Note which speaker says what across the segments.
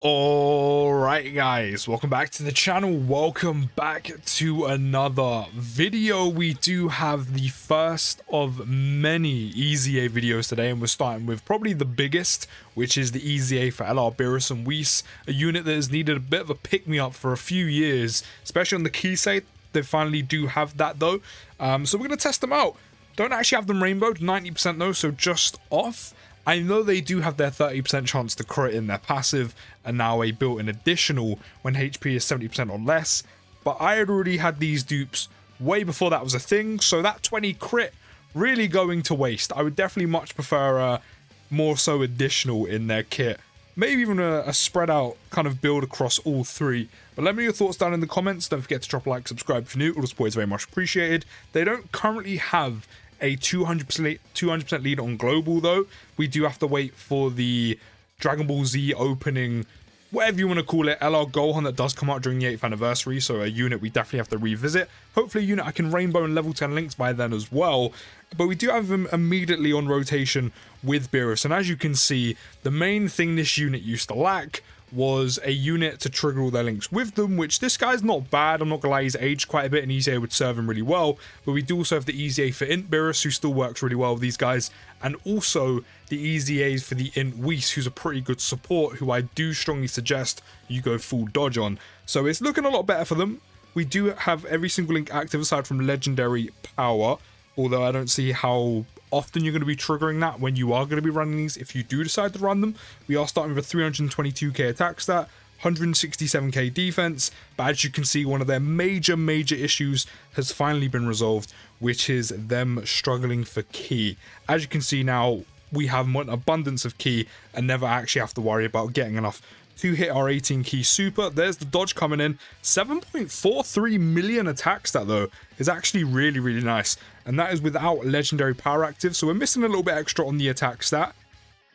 Speaker 1: Alright guys, welcome back to the channel, welcome back to another video. We do have the first of many EZA videos today, and we're starting with probably the biggest, which is the EZA for LR Beerus Whis, a unit that has needed a bit of a pick-me-up for a few years, especially on the key side. They finally do have that though, so we're going to test them out. Don't actually have them rainbowed, 90% though, so just off. I know they do have their 30% chance to crit in their passive, and now a built-in additional when HP is 70% or less, but I had already had these dupes way before that was a thing, so that 20 crit really going to waste. I would definitely much prefer a more so additional in their kit. Maybe even a spread out kind of build across all three. But let me know your thoughts down in the comments. Don't forget to drop a like, subscribe if you're new. All the support is very much appreciated. They don't currently have a 200% lead on global though. We do have to wait for the Dragon Ball Z opening, whatever you want to call it, LR Gohan, that does come out during the 8th anniversary, so a unit we definitely have to revisit. Hopefully a unit I can rainbow and level 10 links by then as well. But we do have him immediately on rotation with Beerus, and as you can see, the main thing this unit used to lack was a unit to trigger all their links with them, which this guy's not bad. I'm not gonna lie, he's aged quite a bit and EZA would serve him really well, but we do also have the EZA for Int Beerus, who still works really well with these guys, and also the EZAs for the Int Whis, who's a pretty good support, who I do strongly suggest you go full dodge on. So it's looking a lot better for them. We do have every single link active aside from legendary power, although I don't see how often you're going to be triggering that when you are going to be running these if you do decide to run them. We are starting with a 322k attack stat, 167k defense, but as you can see, one of their major issues has finally been resolved, which is them struggling for ki. As you can see now, we have an abundance of ki and never actually have to worry about getting enough to hit our 18 key super. There's the dodge coming in. 7.43 million attack stat though is actually really nice, and that is without legendary power active, so we're missing a little bit extra on the attack stat.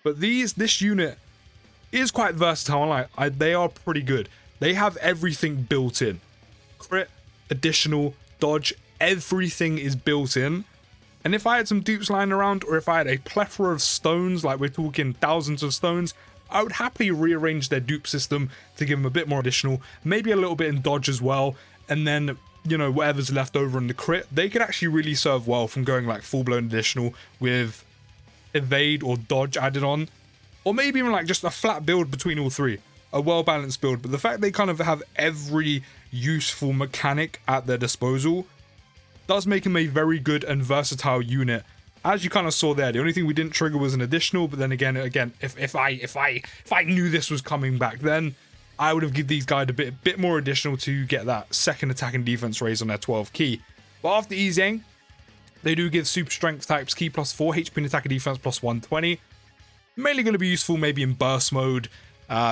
Speaker 1: But this unit is quite versatile. They are pretty good. They have everything built in. Crit, additional, dodge, everything is built in. And if I had some dupes lying around, or if I had a plethora of stones, like we're talking thousands of stones, I would happily rearrange their dupe system to give them a bit more additional, maybe a little bit in dodge as well, and then, you know, whatever's left over in the crit, they could actually really serve well from going like full-blown additional with evade or dodge added on, or maybe even like just a flat build between all three, a well-balanced build. But the fact they kind of have every useful mechanic at their disposal does make him a very good and versatile unit. As you kind of saw there, the only thing we didn't trigger was an additional, but then again, if I knew this was coming back then, I would have given these guys a bit more additional to get that second attack and defense raise on their 12 key. But after easing, they do give super strength types key plus 4, HP and attack and defense plus 120. Mainly going to be useful maybe in burst mode,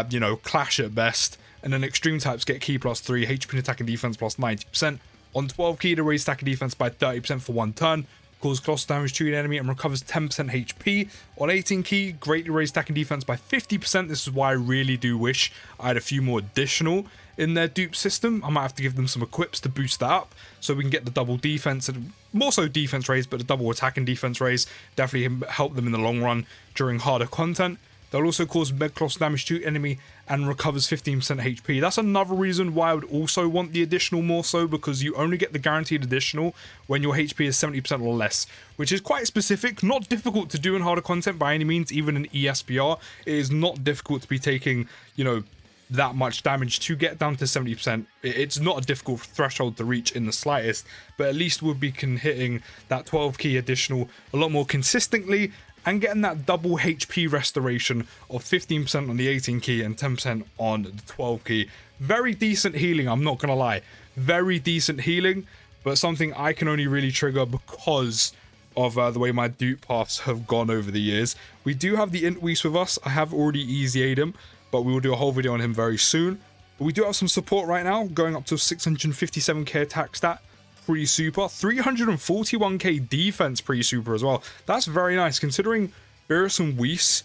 Speaker 1: you know, clash at best, and then extreme types get key plus 3, HP and attack and defense plus 90%. On 12 key to raise attack and defense by 30% for 1 turn. Cause colossal damage to an enemy and recovers 10% HP. On 18 key, greatly raised attack and defense by 50%. This is why I really do wish I had a few more additional in their dupe system. I might have to give them some equips to boost that up so we can get the double defense, and more so defense raise, but the double attack and defense raise definitely help them in the long run during harder content. They'll also cause med colossal damage to enemy and recovers 15% HP. That's another reason why I would also want the additional more so, because you only get the guaranteed additional when your HP is 70% or less, which is quite specific, not difficult to do in harder content by any means. Even in ESPR, it is not difficult to be taking, you know, that much damage to get down to 70%. It's not a difficult threshold to reach in the slightest, but at least we'll be hitting that 12 key additional a lot more consistently, and getting that double HP restoration of 15% on the 18 key and 10% on the 12 key. Very decent healing, I'm not gonna lie. Very decent healing, but something I can only really trigger because of the way my dupe paths have gone over the years. We do have the Int Whis with us. I have already EZA'd him, but we will do a whole video on him very soon. But we do have some support right now, going up to 657k attack stat pre-super, 341k defense pre-super as well. That's very nice considering Beerus and Whis,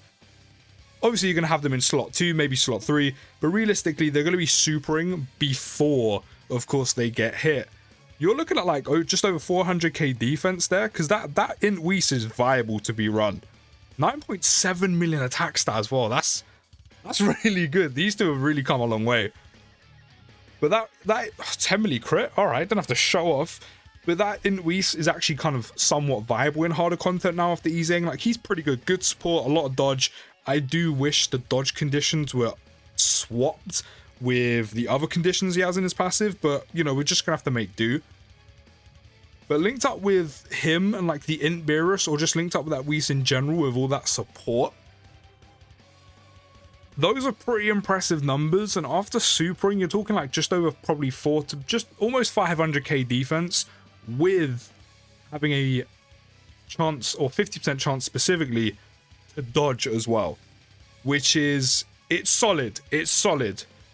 Speaker 1: obviously you're going to have them in slot 2, maybe slot 3, but realistically they're going to be supering before, of course, they get hit. You're looking at like just over 400k defense there, because that Int Whis is viable to be run. 9.7 million attack stat as well. That's That's really good. These two have really come a long way. But that 10 milli crit, all right, don't have to show off. But that in Whis is actually kind of somewhat viable in harder content now after EZAing. Like, he's pretty good support, a lot of dodge. I do wish the dodge conditions were swapped with the other conditions he has in his passive, but you know, we're just gonna have to make do. But linked up with him and like the int Beerus, or just linked up with that Whis in general with all that support, those are pretty impressive numbers. And after supering, you're talking like just over probably just almost 500k defense, with having a chance, or 50% chance specifically, to dodge as well, which is, it's solid.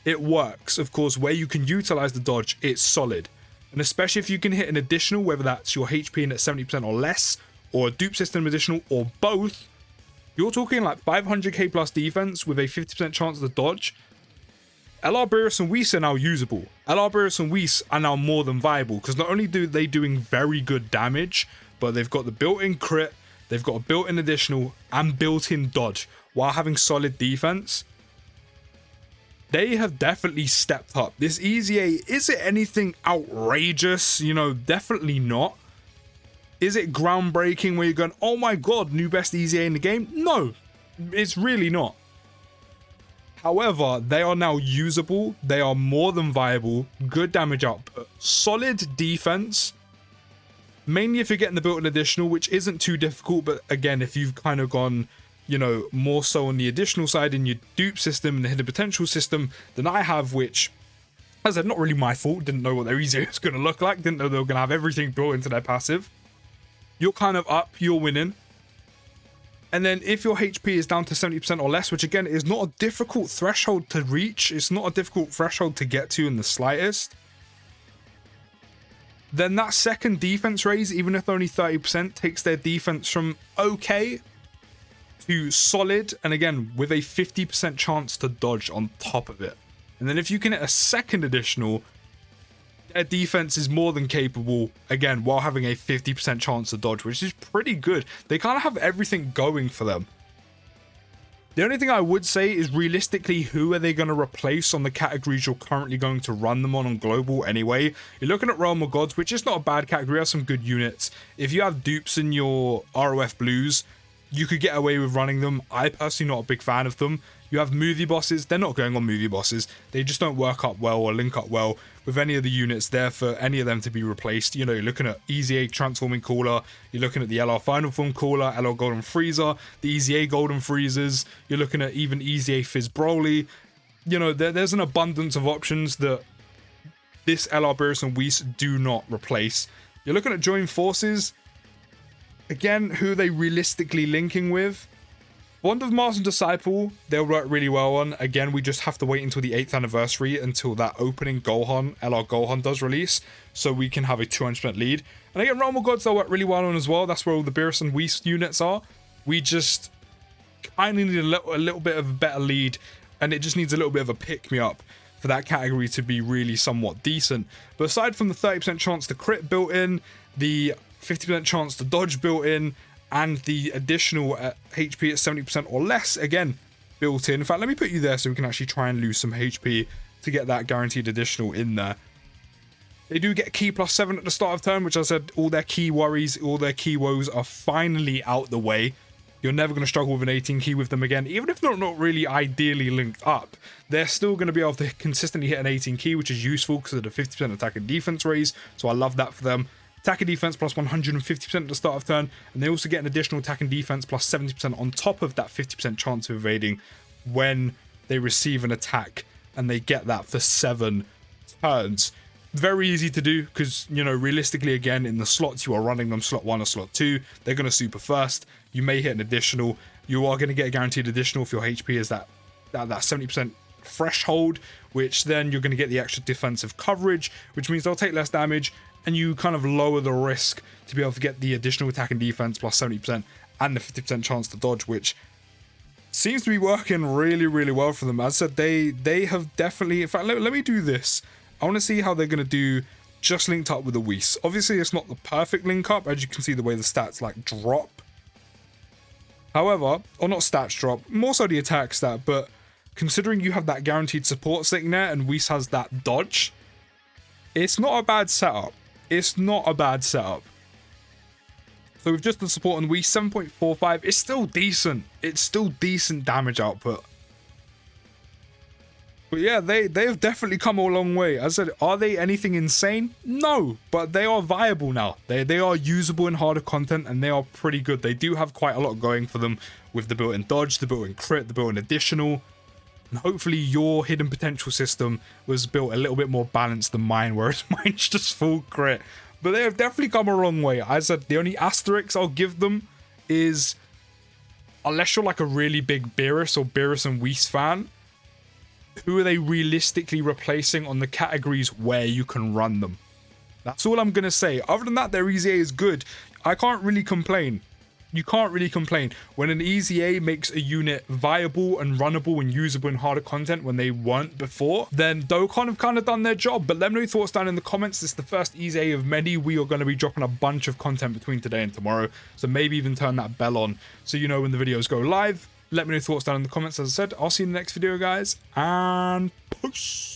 Speaker 1: It works. Of course, where you can utilize the dodge, it's solid. And especially if you can hit an additional, whether that's your HP in at 70% or less, or a dupe system additional, or both, you're talking like 500k plus defense with a 50% chance to dodge. LR Beerus and Whis are now usable. LR Beerus and Whis are now more than viable, because not only do they doing very good damage, but they've got the built-in crit, they've got a built-in additional, and built-in dodge, while having solid defense. They have definitely stepped up. This EZA, is it anything outrageous? You know, definitely not. Is it groundbreaking where you're going, oh my god, new best EZA in the game? No, it's really not. However, they are now usable. They are more than viable. Good damage output. Solid defense. Mainly if you're getting the built-in additional, which isn't too difficult. But again, if you've kind of gone, you know, more so on the additional side in your dupe system and the hidden potential system than I have, which, as I said, not really my fault. Didn't know what their EZA was going to look like. Didn't know they were going to have everything built into their passive. You're kind of up. You're winning. And then if your HP is down to 70% or less, which again is not a difficult threshold to reach, it's not a difficult threshold to get to in the slightest, then that second defense raise, even if only 30%, takes their defense from okay to solid, and again with a 50% chance to dodge on top of it. And then if you can hit a second additional, their defense is more than capable, again, while having a 50% chance to dodge, which is pretty good. They kind of have everything going for them. The only thing I would say is, realistically, who are they going to replace on the categories you're currently going to run them on global anyway? You're looking at Realm of Gods, which is not a bad category, has some good units. If you have dupes in your ROF blues, you could get away with running them. I personally not a big fan of them. You have movie bosses. They're not going on movie bosses. They just don't work up well or link up well with any of the units there for any of them to be replaced. You know, you're looking at EZA Transforming Caller. You're looking at the LR Final Form Caller, LR Golden Freezer, the EZA Golden Freezers. You're looking at even EZA Fizz Broly. You know, there's an abundance of options that this LR Beerus and Whis do not replace. You're looking at Join Forces. Again, who are they realistically linking with? Bond of Master and Disciple, they'll work really well on. Again, we just have to wait until the 8th anniversary until that opening Gohan, LR Gohan does release, so we can have a 200% lead. And again, Realm of Gods, they'll work really well on as well. That's where all the Beerus and Whis units are. We just kind of need a little bit of a better lead, and it just needs a little bit of a pick-me-up for that category to be really somewhat decent. But aside from the 30% chance to crit built in, the 50% chance to dodge built in, and the additional HP at 70% or less, again, built in. In fact, let me put you there so we can actually try and lose some HP to get that guaranteed additional in there. They do get key +7 at the start of turn, which I said, all their key worries, all their key woes are finally out the way. You're never going to struggle with an 18 key with them again. Even if they're not really ideally linked up, they're still going to be able to consistently hit an 18 key, which is useful because of the 50% attack and defense raise. So I love that for them. Attack and defense plus 150% at the start of turn, and they also get an additional attack and defense plus 70% on top of that 50% chance of evading when they receive an attack, and they get that for 7 turns. Very easy to do because, you know, realistically, again, in the slots you are running them, slot 1 or slot 2, they're going to super first. You may hit an additional. You are going to get a guaranteed additional if your HP is that 70% threshold, which then you're going to get the extra defensive coverage, which means they'll take less damage, and you kind of lower the risk to be able to get the additional attack and defense plus 70% and the 50% chance to dodge, which seems to be working really, really well for them. As I said, they have definitely... In fact, let me do this. I want to see how they're going to do just linked up with the Whis. Obviously, it's not the perfect link up, as you can see the way the stats like drop. However, or not stats drop, more so the attack stat, but considering you have that guaranteed support sitting there and Whis has that dodge, it's not a bad setup. It's not a bad setup. So with just the support on Whis, 7.45, it's still decent. It's still decent damage output. But yeah, they've definitely come a long way. As I said, are they anything insane? No, but they are viable now. They are usable in harder content, and they are pretty good. They do have quite a lot going for them with the built-in dodge, the built-in crit, the built-in additional. And hopefully your hidden potential system was built a little bit more balanced than mine, whereas mine's just full crit. But they have definitely come a long way. As I said, the only asterisk I'll give them is, unless you're like a really big Beerus or Beerus and Whis fan, who are they realistically replacing on the categories where you can run them? That's all I'm going to say. Other than that, their EZA is good. I can't really complain. You can't really complain. When an EZA makes a unit viable and runnable and usable in harder content when they weren't before, then Dokkan have kind of done their job. But let me know your thoughts down in the comments. This is the first EZA of many. We are going to be dropping a bunch of content between today and tomorrow. So maybe even turn that bell on so you know when the videos go live. Let me know your thoughts down in the comments. As I said, I'll see you in the next video, guys, and peace.